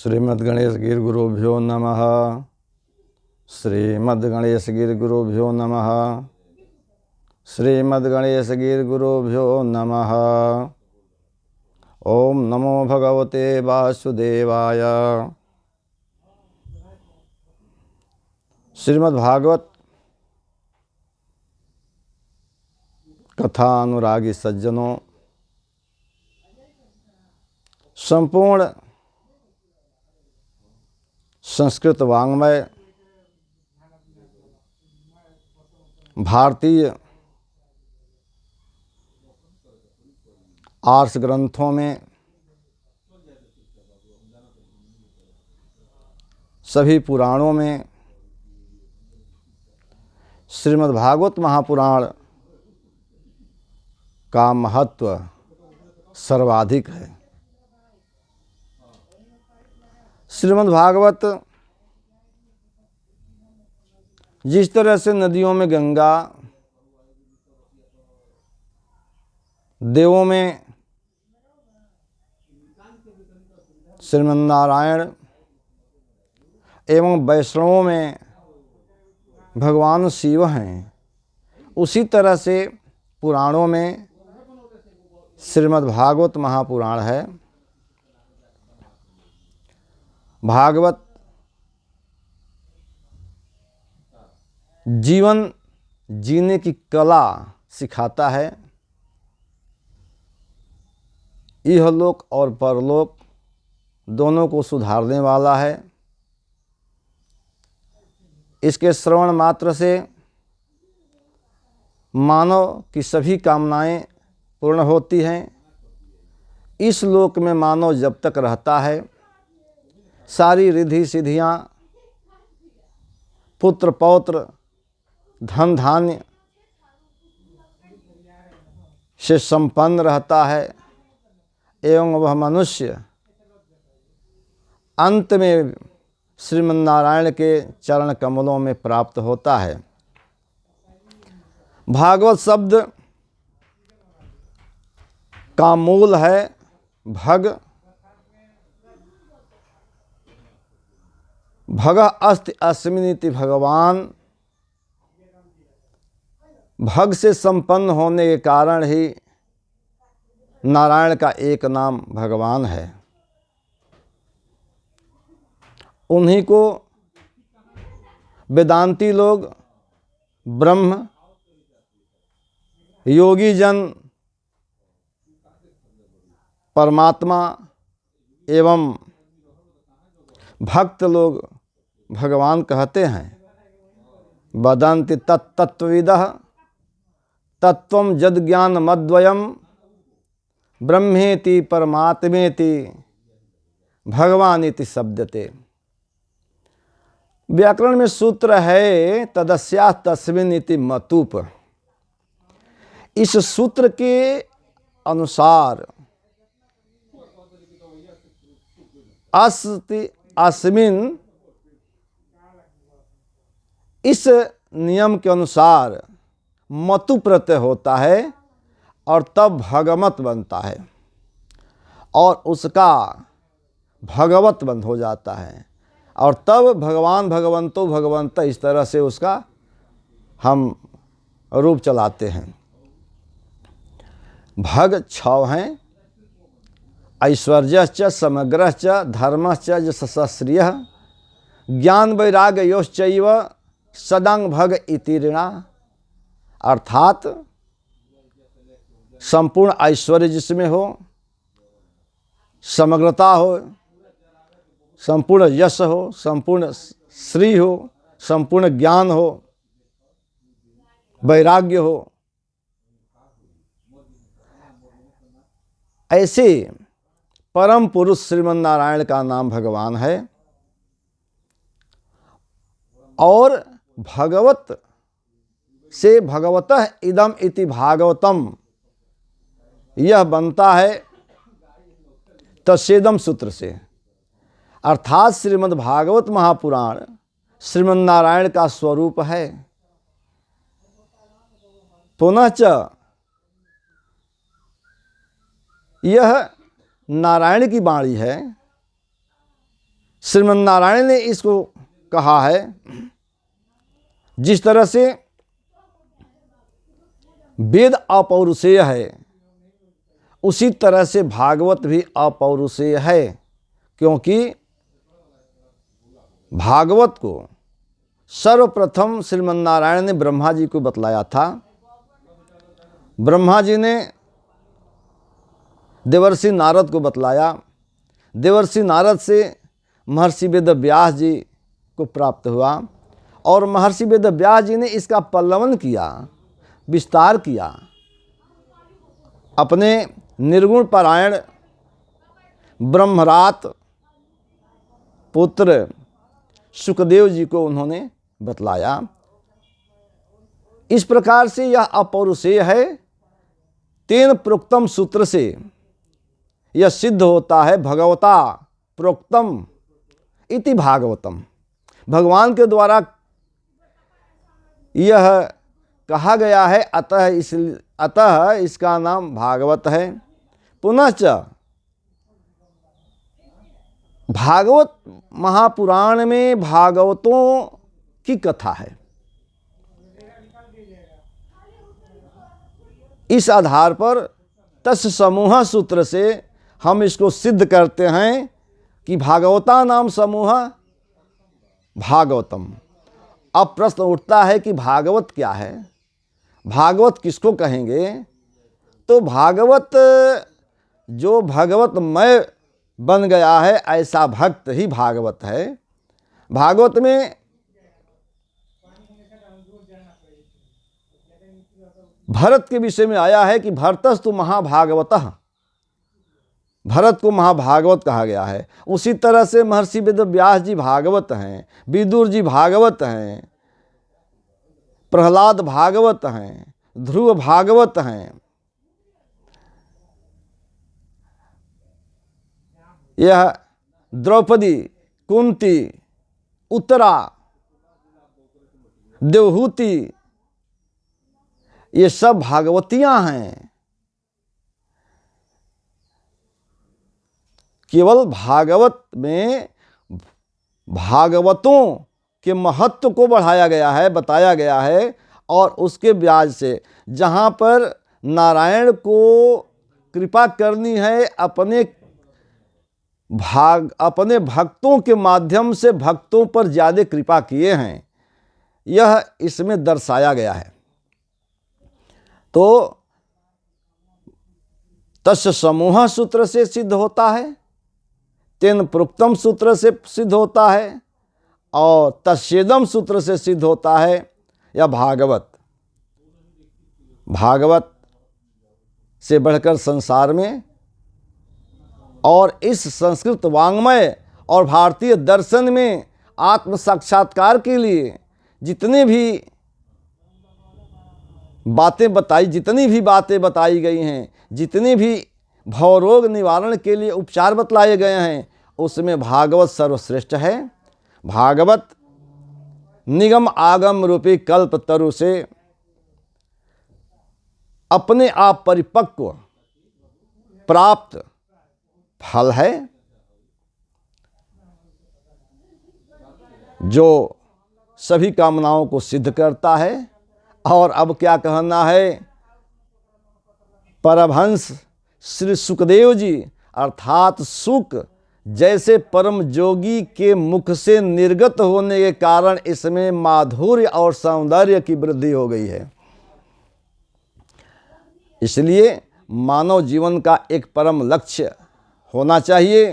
श्रीमद्गणेशगिरिगुरुभ्यो नमः। श्रीमद्गणेशगिरिगुरुभ्यो नमः। श्रीमद्गणेशगिरिगुरुभ्यो नमः। ओम नमो भगवते वासुदेवाय। श्रीमद्भागवत कथा अनुरागी सज्जनों, संपूर्ण संस्कृत वाङ्मय भारतीय आर्ष ग्रंथों में सभी पुराणों में श्रीमद्भागवत महापुराण का महत्व सर्वाधिक है। श्रीमद्भागवत जिस तरह से नदियों में गंगा, देवों में श्रीमन्नारायण एवं वैष्णवों में भगवान शिव हैं, उसी तरह से पुराणों में श्रीमद्भागवत महापुराण है। भागवत जीवन जीने की कला सिखाता है। इहलोक और परलोक दोनों को सुधारने वाला है। इसके श्रवण मात्र से मानव की सभी कामनाएं पूर्ण होती हैं। इस लोक में मानव जब तक रहता है, सारी रिद्धि सिद्धियां, पुत्र पौत्र, धन धान्य से संपन्न रहता है एवं वह मनुष्य अंत में श्रीमन्नारायण के चरण कमलों में प्राप्त होता है। भागवत शब्द का मूल है भग। भग अस्ति अस्मिनिति भगवान। भग से संपन्न होने के कारण ही नारायण का एक नाम भगवान है। उन्हीं को वेदांती लोग ब्रह्म, योगी जन परमात्मा एवं भक्त लोग भगवान कहते हैं। वदन्ति तत्तत्त्वविदः तत्त्वं जद्ज्ञान मद्वयम् ब्रह्मेति परमात्मेति भगवानिति शब्दते। व्याकरण में सूत्र है तदस्या तस्मिन् इति मतुप। इस सूत्र के अनुसार अस्ति अस्मिन्, इस नियम के अनुसार मतु प्रत्यय होता है और तब भगवत बनता है और उसका भगवत बंध हो जाता है और तब भगवान भगवंतो भगवंत, इस तरह से उसका हम रूप चलाते हैं। भग 6 हैं। ऐश्वर्यश्च समग्रश्च धर्मश्च यशस्श्रियः ज्ञान वैराग्य योश्चैव सदांग भग इति ऋणा। अर्थात संपूर्ण ऐश्वर्य जिसमें हो, समग्रता हो, संपूर्ण यश हो, संपूर्ण श्री हो, संपूर्ण ज्ञान हो, वैराग्य हो, ऐसे परम पुरुष श्रीमन्नारायण का नाम भगवान है। और भगवत से भगवतः इदम इति भागवतम, यह बनता है तस्सेदम सूत्र से। अर्थात श्रीमद्भागवत महापुराण श्रीमन्नारायण का स्वरूप है। पुनश्च यह नारायण की वाणी है। श्रीमन्नारायण ने इसको कहा है। जिस तरह से वेद अपौरुषेय है, उसी तरह से भागवत भी अपौरुषेय है, क्योंकि भागवत को सर्वप्रथम श्रीमन्नारायण ने ब्रह्मा जी को बतलाया था। ब्रह्मा जी ने देवर्षि नारद को बतलाया, देवर्षि नारद से महर्षि वेदव्यास जी को प्राप्त हुआ, और महर्षि वेदव्यास जी ने इसका पल्लवन किया, विस्तार किया। अपने निर्गुण पारायण ब्रह्मरात पुत्र सुखदेव जी को उन्होंने बतलाया। इस प्रकार से यह अपौरुषेय है। तेन प्रोक्तम सूत्र से यह सिद्ध होता है भगवता प्रोक्तम इति भागवतम। भगवान के द्वारा यह कहा गया है, अतः इसका नाम भागवत है। पुनश्च भागवत महापुराण में भागवतों की कथा है। इस आधार पर तस् समूह सूत्र से हम इसको सिद्ध करते हैं कि भागवता नाम समूह भागवतम। अब प्रश्न उठता है कि भागवत क्या है, भागवत किसको कहेंगे? तो भागवत जो भगवतमय बन गया है, ऐसा भक्त ही भागवत है। भागवत में भरत के विषय में आया है कि भरतस्तु महाभागवतः, भरत को महाभागवत कहा गया है। उसी तरह से महर्षि वेदव्यास जी भागवत हैं, विदुर जी भागवत हैं, प्रहलाद भागवत हैं, ध्रुव भागवत हैं। यह द्रौपदी, कुंती, उत्तरा, देवहूति, ये सब भागवतियां हैं। केवल भागवत में भागवतों के महत्व को बढ़ाया गया है, बताया गया है, और उसके ब्याज से जहाँ पर नारायण को कृपा करनी है अपने भक्तों के माध्यम से भक्तों पर ज़्यादा कृपा किए हैं, यह इसमें दर्शाया गया है। तो तस्य समूह सूत्र से सिद्ध होता है, तेन प्रोक्तम सूत्र से सिद्ध होता है, और तस्येदम सूत्र से सिद्ध होता है या भागवत। भागवत से बढ़कर संसार में और इस संस्कृत वाङ्मय और भारतीय दर्शन में आत्म साक्षात्कार के लिए जितनी भी बातें बताई गई हैं, जितनी भी भवरोग निवारण के लिए उपचार बतलाए गए हैं, उसमें भागवत सर्वश्रेष्ठ है। भागवत निगम आगम रूपी कल्प तरु से अपने आप परिपक्व प्राप्त फल है, जो सभी कामनाओं को सिद्ध करता है। और अब क्या कहना है? परमहंस श्री सुखदेव जी अर्थात सुख जैसे परम जोगी के मुख से निर्गत होने के कारण इसमें माधुर्य और सौंदर्य की वृद्धि हो गई है। इसलिए मानव जीवन का एक परम लक्ष्य होना चाहिए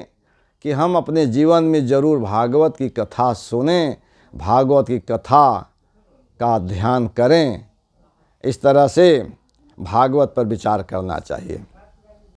कि हम अपने जीवन में जरूर भागवत की कथा सुनें, भागवत की कथा का ध्यान करें। इस तरह से भागवत पर विचार करना चाहिए।